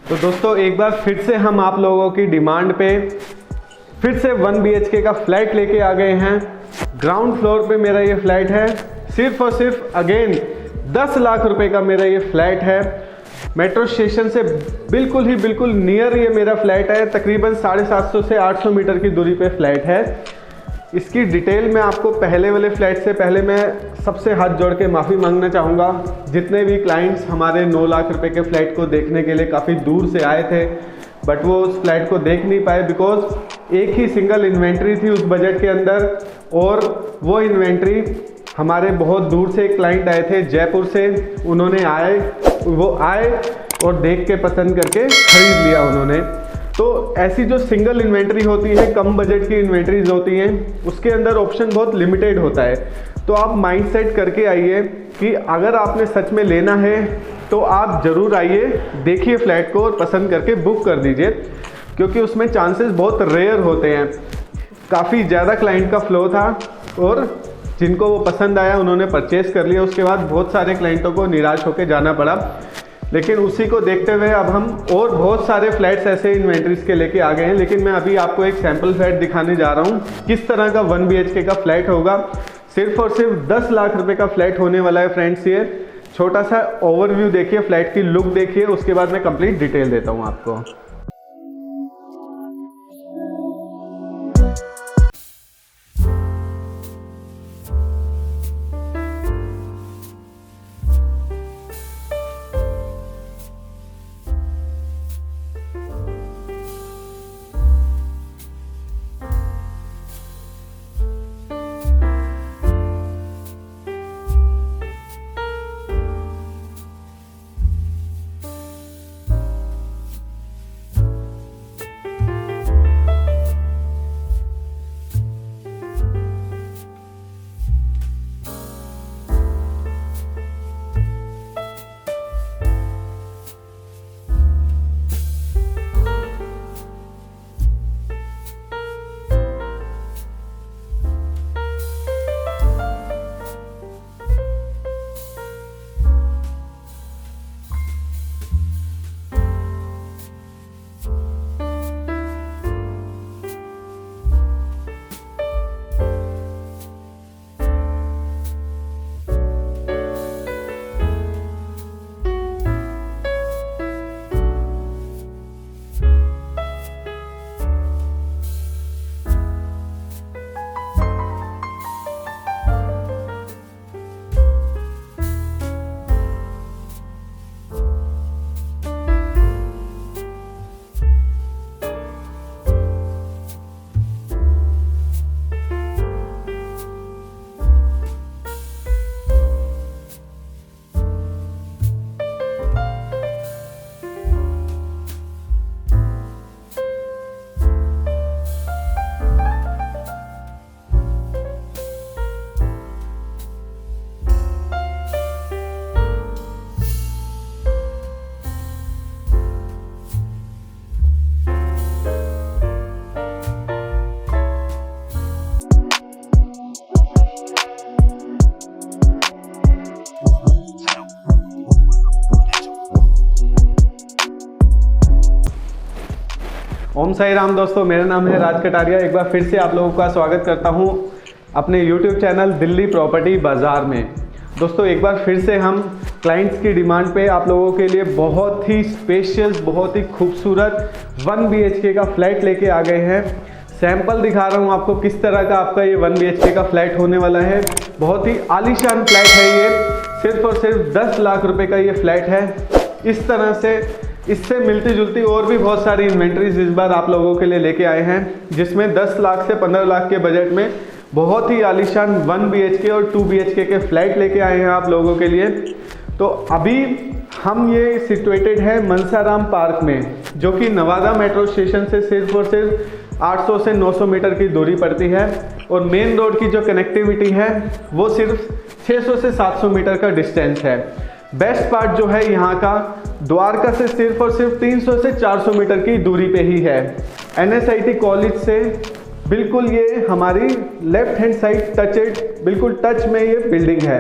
तो दोस्तों एक बार फिर से हम आप लोगों की डिमांड पे फिर से 1 BHK का फ्लैट लेके आ गए हैं। ग्राउंड फ्लोर पे मेरा ये फ्लैट है, सिर्फ और सिर्फ अगेन 10 लाख रुपए का मेरा ये फ्लैट है। मेट्रो स्टेशन से बिल्कुल नियर ये मेरा फ्लैट है, तकरीबन 750 से 800 मीटर की दूरी पे फ्लैट है। इसकी डिटेल में आपको पहले वाले फ्लैट से पहले मैं सबसे हाथ जोड़ के माफ़ी मांगना चाहूँगा। जितने भी क्लाइंट्स हमारे 9 लाख रुपए के फ्लैट को देखने के लिए काफ़ी दूर से आए थे, बट वो उस फ्लैट को देख नहीं पाए बिकॉज एक ही सिंगल इन्वेंट्री थी उस बजट के अंदर, और वो इन्वेंट्री हमारे बहुत दूर से एक क्लाइंट आए थे जयपुर से। उन्होंने वो आए और देख के पसंद करके ख़रीद लिया उन्होंने। तो ऐसी जो सिंगल इन्वेंट्री होती है, कम बजट की इन्वेंट्रीज होती हैं, उसके अंदर ऑप्शन बहुत लिमिटेड होता है। तो आप माइंड सेट करके आइए कि अगर आपने सच में लेना है तो आप ज़रूर आइए, देखिए फ्लैट को और पसंद करके बुक कर दीजिए, क्योंकि उसमें चांसेस बहुत रेयर होते हैं। काफ़ी ज़्यादा क्लाइंट का फ्लो था और जिनको वो पसंद आया उन्होंने परचेज़ कर लिया। उसके बाद बहुत सारे क्लाइंटों को निराश होकर जाना पड़ा। लेकिन उसी को देखते हुए अब हम और बहुत सारे फ्लैट्स ऐसे इन्वेंट्रीज के लेके आ गए हैं। लेकिन मैं अभी आपको एक सैम्पल फ्लैट दिखाने जा रहा हूँ, किस तरह का 1 BHK का फ्लैट होगा। सिर्फ और सिर्फ 10 लाख रुपए का फ्लैट होने वाला है फ्रेंड्स। ये छोटा सा ओवरव्यू देखिए, फ्लैट की लुक देखिए, उसके बाद मैं कंप्लीट डिटेल देता हूँ आपको। ओम साई राम दोस्तों, मेरा नाम है राज कटारिया। एक बार फिर से आप लोगों का स्वागत करता हूं अपने YouTube चैनल दिल्ली प्रॉपर्टी बाज़ार में। दोस्तों एक बार फिर से हम क्लाइंट्स की डिमांड पे आप लोगों के लिए बहुत ही स्पेशियस, बहुत ही खूबसूरत 1 BHK का फ्लैट लेके आ गए हैं। सैंपल दिखा रहा हूँ आपको किस तरह का आपका ये 1 BHK का फ्लैट होने वाला है। बहुत ही आलीशान फ्लैट है ये, सिर्फ और सिर्फ 10 लाख रुपए का ये फ्लैट है। इस तरह से इससे मिलती जुलती और भी बहुत सारी इन्वेंट्रीज इस बार आप लोगों के लिए लेके आए हैं, जिसमें 10 लाख से 15 लाख के बजट में बहुत ही आलीशान 1 BHK और 2 BHK के फ्लैट लेके आए हैं आप लोगों के लिए। तो अभी हम ये सिचुएटेड है मनसाराम पार्क में, जो कि नवादा मेट्रो स्टेशन से सिर्फ और सिर्फ 800 से 900 मीटर की दूरी पड़ती है, और मेन रोड की जो कनेक्टिविटी है वो सिर्फ 600 से 700 मीटर का डिस्टेंस है। बेस्ट पार्ट जो है यहाँ का, द्वारका से सिर्फ और सिर्फ 300 से 400 मीटर की दूरी पे ही है। NSIT कॉलेज से बिल्कुल ये हमारी लेफ्ट हैंड साइड बिल्कुल टच में ये बिल्डिंग है।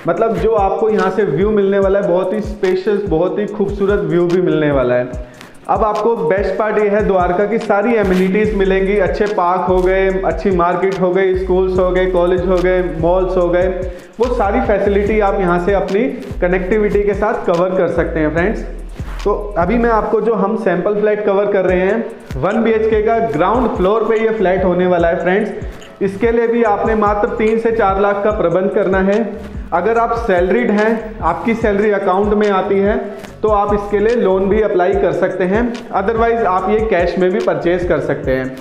मतलब जो आपको यहाँ से व्यू मिलने वाला है, बहुत ही स्पेशियस, बहुत ही खूबसूरत व्यू भी मिलने वाला है। अब आपको बेस्ट पार्ट ये है, द्वारका की सारी एमिनिटीज़ मिलेंगी। अच्छे पार्क हो गए, अच्छी मार्केट हो गई, स्कूल्स हो गए, कॉलेज हो गए, मॉल्स हो गए, वो सारी फैसिलिटी आप यहाँ से अपनी कनेक्टिविटी के साथ कवर कर सकते हैं फ्रेंड्स। तो अभी मैं आपको जो हम सैंपल फ्लैट कवर कर रहे हैं 1 BHK का ग्राउंड फ्लोर पे ये फ्लैट होने वाला है फ्रेंड्स। इसके लिए भी आपने मात्र 3 से 4 लाख का प्रबंध करना है। अगर आप सैलरीड हैं, आपकी सैलरी अकाउंट में आती है, तो आप इसके लिए लोन भी अप्लाई कर सकते हैं। अदरवाइज आप ये कैश में भी परचेज कर सकते हैं।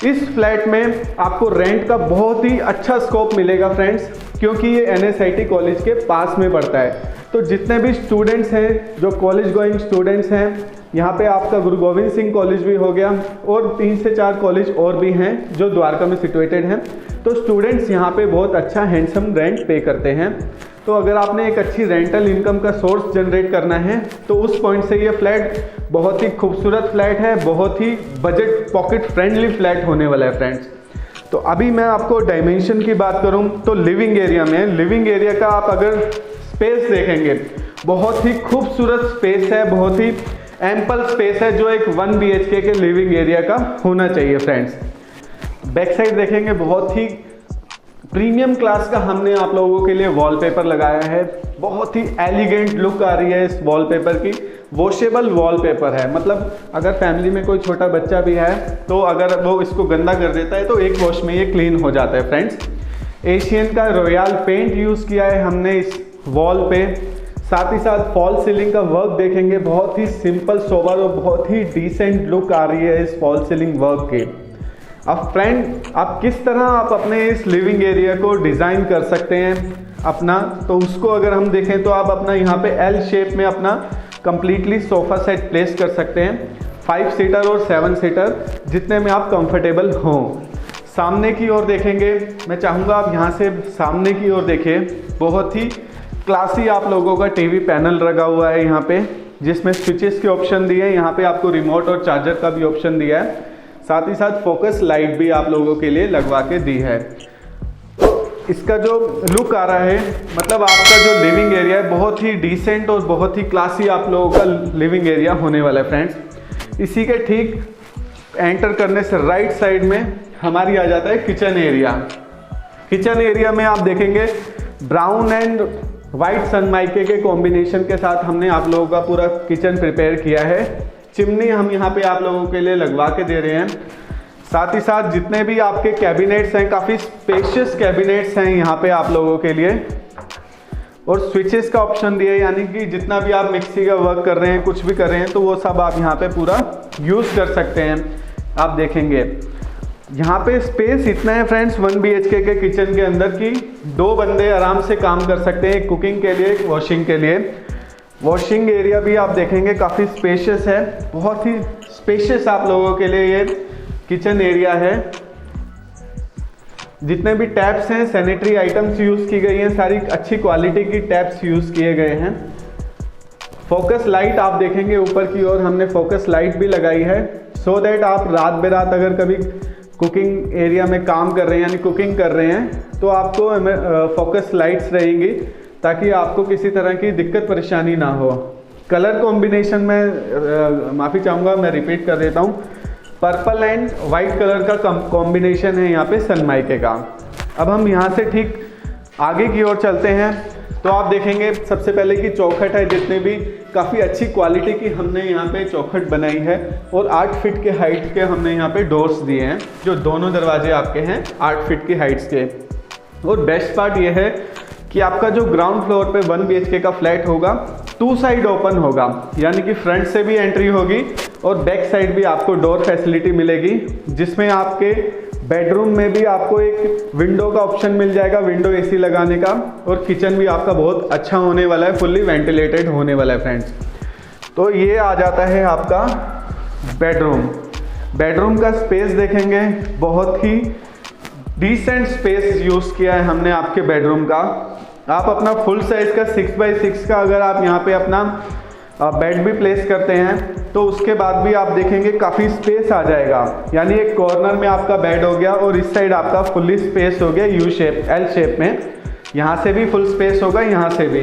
इस फ्लैट में आपको रेंट का बहुत ही अच्छा स्कोप मिलेगा फ्रेंड्स, क्योंकि ये NSIT कॉलेज के पास में पड़ता है। तो जितने भी स्टूडेंट्स हैं, जो कॉलेज गोइंग स्टूडेंट्स हैं, यहाँ पे आपका गुरु गोविंद सिंह कॉलेज भी हो गया और 3 से 4 कॉलेज और भी हैं जो द्वारका में सिचुएटेड हैं। तो स्टूडेंट्स यहाँ पे बहुत अच्छा हैंडसम रेंट पे करते हैं। तो अगर आपने एक अच्छी रेंटल इनकम का सोर्स जनरेट करना है तो उस पॉइंट से ये फ्लैट बहुत ही खूबसूरत फ्लैट है, बहुत ही बजट पॉकेट फ्रेंडली फ्लैट होने वाला है फ्रेंड्स। तो अभी मैं आपको डायमेंशन की बात करूं तो लिविंग एरिया में, लिविंग एरिया का आप अगर स्पेस देखेंगे, बहुत ही खूबसूरत स्पेस है, बहुत ही एम्पल स्पेस है, जो एक 1 BHK के लिविंग एरिया का होना चाहिए फ्रेंड्स। बैक साइड देखेंगे, बहुत ही प्रीमियम क्लास का हमने आप लोगों के लिए वॉलपेपर लगाया है। बहुत ही एलिगेंट लुक आ रही है इस वॉलपेपर की। वॉशेबल वॉलपेपर है, मतलब अगर फैमिली में कोई छोटा बच्चा भी है तो अगर वो इसको गंदा कर देता है तो एक वॉश में ये क्लीन हो जाता है फ्रेंड्स। एशियन का रॉयल पेंट यूज़ किया है हमने इस वॉल पे। साथ ही साथ फॉल सीलिंग का वर्क देखेंगे, बहुत ही सिंपल सोबर और बहुत ही डिसेंट लुक आ रही है इस फॉल सीलिंग वर्क की। अब फ्रेंड, आप किस तरह आप अपने इस लिविंग एरिया को डिज़ाइन कर सकते हैं अपना, तो उसको अगर हम देखें तो आप अपना यहाँ पे L शेप में अपना कंप्लीटली सोफ़ा सेट प्लेस कर सकते हैं। 5 सीटर और 7 सीटर, जितने में आप कंफर्टेबल हों। सामने की ओर देखेंगे, मैं चाहूँगा आप यहाँ से सामने की ओर देखें। बहुत ही क्लासी आप लोगों का टीवी पैनल लगा हुआ है यहाँ पे, जिसमें स्विचेस के ऑप्शन दिए हैं। यहाँ पे आपको रिमोट और चार्जर का भी ऑप्शन दिया है। साथ ही साथ फोकस लाइट भी आप लोगों के लिए लगवा के दी है। इसका जो लुक आ रहा है, मतलब आपका जो लिविंग एरिया है बहुत ही डिसेंट और बहुत ही क्लासी आप लोगों का लिविंग एरिया होने वाला है फ्रेंड्स। इसी के ठीक एंटर करने से राइट साइड में हमारी आ जाता है किचन एरिया। किचन एरिया में आप देखेंगे ब्राउन एंड वाइट सनमाइके के कॉम्बिनेशन के साथ हमने आप लोगों का पूरा किचन प्रिपेयर किया है। चिमनी हम यहाँ पे आप लोगों के लिए लगवा के दे रहे हैं। साथ ही साथ जितने भी आपके कैबिनेट्स हैं, काफ़ी स्पेशियस कैबिनेट्स हैं यहाँ पे आप लोगों के लिए। और स्विचेस का ऑप्शन दिया है, यानी कि जितना भी आप मिक्सी का वर्क कर रहे हैं, कुछ भी कर रहे हैं, तो वो सब आप यहाँ पे पूरा यूज़ कर सकते हैं। आप देखेंगे यहाँ पे स्पेस इतना है फ्रेंड्स 1 BHK के किचन के अंदर की 2 बंदे आराम से काम कर सकते हैं, एक कुकिंग के लिए, एक वॉशिंग के लिए। वॉशिंग एरिया भी आप देखेंगे काफ़ी स्पेशियस है, बहुत ही स्पेशियस आप लोगों के लिए ये किचन एरिया है। जितने भी टैप्स हैं, सैनिटरी आइटम्स यूज़ की गई हैं, सारी अच्छी क्वालिटी की टैप्स यूज़ किए गए हैं। फोकस लाइट आप देखेंगे ऊपर की ओर हमने फोकस लाइट भी लगाई है, सो दैट आप रात बेरात अगर कभी कुकिंग एरिया में काम कर रहे हैं, यानी कुकिंग कर रहे हैं, तो आपको फोकस लाइट्स रहेंगी ताकि आपको किसी तरह की दिक्कत परेशानी ना हो। कलर कॉम्बिनेशन में माफ़ी चाहूँगा, मैं रिपीट कर देता हूँ, पर्पल एंड वाइट कलर का कॉम्बिनेशन है यहाँ पे सनमाइके का। अब हम यहाँ से ठीक आगे की ओर चलते हैं तो आप देखेंगे सबसे पहले कि चौखट है, जितने भी काफ़ी अच्छी क्वालिटी की हमने यहाँ पे चौखट बनाई है और 8 फीट के हाइट के हमने यहाँ पे डोर्स दिए हैं, जो दोनों दरवाजे आपके हैं 8 फीट की हाइट्स के। और बेस्ट पार्ट ये है कि आपका जो ग्राउंड फ्लोर पे 1 BHK का फ्लैट होगा 2 साइड ओपन होगा, यानी कि फ्रंट से भी एंट्री होगी और बैक साइड भी आपको डोर फैसिलिटी मिलेगी, जिसमें आपके बेडरूम में भी आपको एक विंडो का ऑप्शन मिल जाएगा, विंडो AC लगाने का। और किचन भी आपका बहुत अच्छा होने वाला है, फुल्ली वेंटिलेटेड होने वाला है फ्रेंड्स। तो ये आ जाता है आपका बेडरूम। बेडरूम का स्पेस देखेंगे, बहुत ही डिसेंट स्पेस यूज़ किया है हमने आपके बेडरूम का। आप अपना फुल साइज़ का 6x6 का अगर आप यहाँ पे अपना बेड भी प्लेस करते हैं तो उसके बाद भी आप देखेंगे काफ़ी स्पेस आ जाएगा, यानी एक कॉर्नर में आपका बेड हो गया और इस साइड आपका फुल्ली स्पेस हो गया U शेप, L शेप में। यहाँ से भी फुल स्पेस होगा, यहाँ से भी।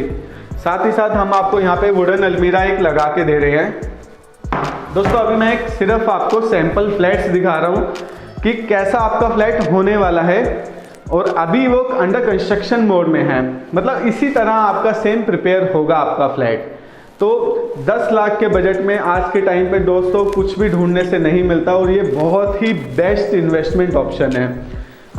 साथ ही साथ हम आपको यहाँ पे वुडन अलमीरा एक लगा के दे रहे हैं, दोस्तों अभी मैं सिर्फ आपको सैंपल फ्लैट्स दिखा रहा हूँ कि कैसा आपका फ्लैट होने वाला है, और अभी वो अंडर कंस्ट्रक्शन मोड में है। मतलब इसी तरह आपका सेम प्रिपेयर होगा आपका फ्लैट। तो 10 लाख के बजट में आज के टाइम पे दोस्तों कुछ भी ढूंढने से नहीं मिलता, और ये बहुत ही बेस्ट इन्वेस्टमेंट ऑप्शन है।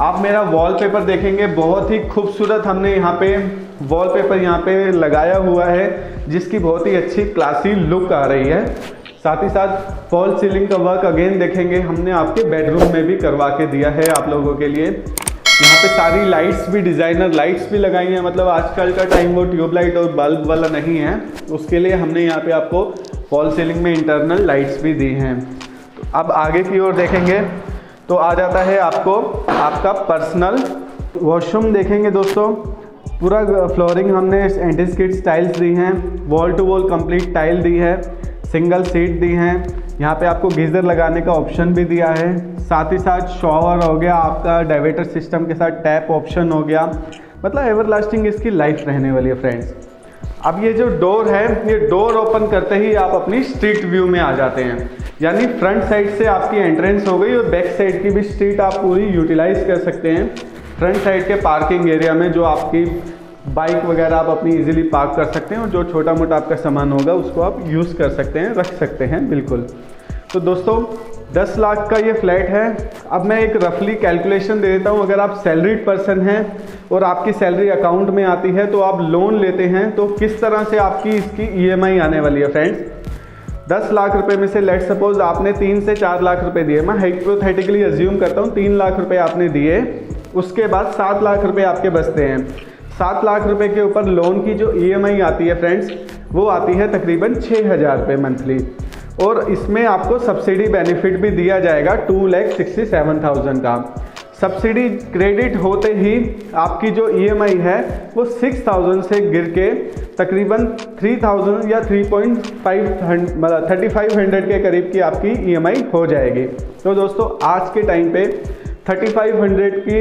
आप मेरा वॉलपेपर देखेंगे, बहुत ही खूबसूरत हमने यहाँ पे वॉलपेपर यहाँ पे लगाया हुआ है, जिसकी बहुत ही अच्छी क्लासी लुक आ रही है। साथ ही साथ फॉल सीलिंग का वर्क अगेन देखेंगे हमने आपके बेडरूम में भी करवा के दिया है आप लोगों के लिए। यहाँ पे सारी लाइट्स भी डिज़ाइनर लाइट्स भी लगाई हैं, मतलब आजकल का टाइम वो ट्यूबलाइट और बल्ब वाला नहीं है, उसके लिए हमने यहाँ पे आपको फॉल सीलिंग में इंटरनल लाइट्स भी दी हैं। तो अब आगे की ओर देखेंगे तो आ जाता है आपको आपका पर्सनल वॉशरूम। देखेंगे दोस्तों पूरा फ्लोरिंग हमने एंटी स्किड टाइल्स दी हैं, wall to wall complete tile दी है, सिंगल सीट दी हैं, यहाँ पे आपको गीज़र लगाने का ऑप्शन भी दिया है। साथ ही साथ शॉवर हो गया आपका, डाइवर्टर सिस्टम के साथ टैप ऑप्शन हो गया। मतलब एवरलास्टिंग इसकी लाइफ रहने वाली है फ्रेंड्स। अब ये जो डोर है, ये डोर ओपन करते ही आप अपनी स्ट्रीट व्यू में आ जाते हैं, यानी फ्रंट साइड से आपकी एंट्रेंस हो गई और बैक साइड की भी स्ट्रीट आप पूरी यूटिलाइज कर सकते हैं। फ्रंट साइड के पार्किंग एरिया में जो आपकी बाइक वगैरह आप अपनी इजीली पार्क कर सकते हैं, और जो छोटा मोटा आपका सामान होगा उसको आप यूज़ कर सकते हैं, रख सकते हैं बिल्कुल। तो दोस्तों 10 लाख का ये फ्लैट है। अब मैं एक रफली कैलकुलेशन दे देता हूँ। अगर आप सैलरीड पर्सन हैं और आपकी सैलरी अकाउंट में आती है तो आप लोन लेते हैं, तो किस तरह से आपकी इसकी EMI आने वाली है फ्रेंड्स। 10 लाख रुपए में से लेट सपोज आपने 3 से 4 लाख रुपए दिए, मैं हाइपोथेटिकली अज्यूम करता हूँ 3 लाख रुपए आपने दिए, उसके बाद 7 लाख रुपए आपके बचते हैं। 7 लाख रुपए के ऊपर लोन की जो EMI आती है फ्रेंड्स, वो आती है तकरीबन 6,000 रुपये मंथली, और इसमें आपको सब्सिडी बेनिफिट भी दिया जाएगा 2,67,000 का। सब्सिडी क्रेडिट होते ही आपकी जो EMI है वो 6,000 से गिर के तकरीबन 3,000 या 3,500 के करीब की आपकी EMI हो जाएगी। तो दोस्तों आज के टाइम पे 3,500 की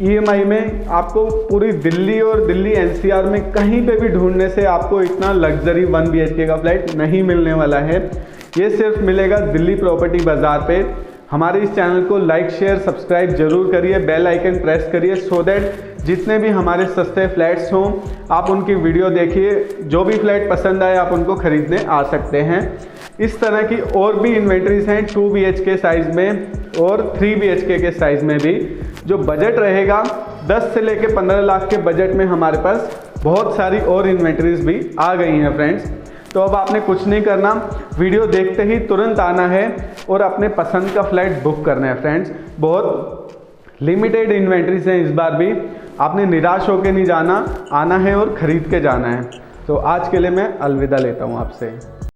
EMI में आपको पूरी दिल्ली और दिल्ली NCR में कहीं पे भी ढूंढने से आपको इतना लग्जरी 1 BHK का फ्लैट नहीं मिलने वाला है। ये सिर्फ मिलेगा दिल्ली प्रॉपर्टी बाज़ार पे। हमारे इस चैनल को लाइक शेयर सब्सक्राइब जरूर करिए, बेल आइकन प्रेस करिए, सो दैट जितने भी हमारे सस्ते फ्लैट्स हों आप उनकी वीडियो देखिए, जो भी फ्लैट पसंद आए आप उनको ख़रीदने आ सकते हैं। इस तरह की और भी इन्वेंट्रीज हैं 2 BHK साइज़ में और 3 BHK के साइज़ में भी। जो बजट रहेगा 10 से लेकर 15 लाख के बजट में हमारे पास बहुत सारी और इन्वेंट्रीज भी आ गई हैं फ्रेंड्स। तो अब आपने कुछ नहीं करना, वीडियो देखते ही तुरंत आना है और अपने पसंद का फ्लैट बुक करना है फ्रेंड्स। बहुत लिमिटेड इन्वेंट्रीज हैं इस बार भी, आपने निराश होकर नहीं जाना, आना है और ख़रीद के जाना है। तो आज के लिए मैं अलविदा लेता हूँ आपसे।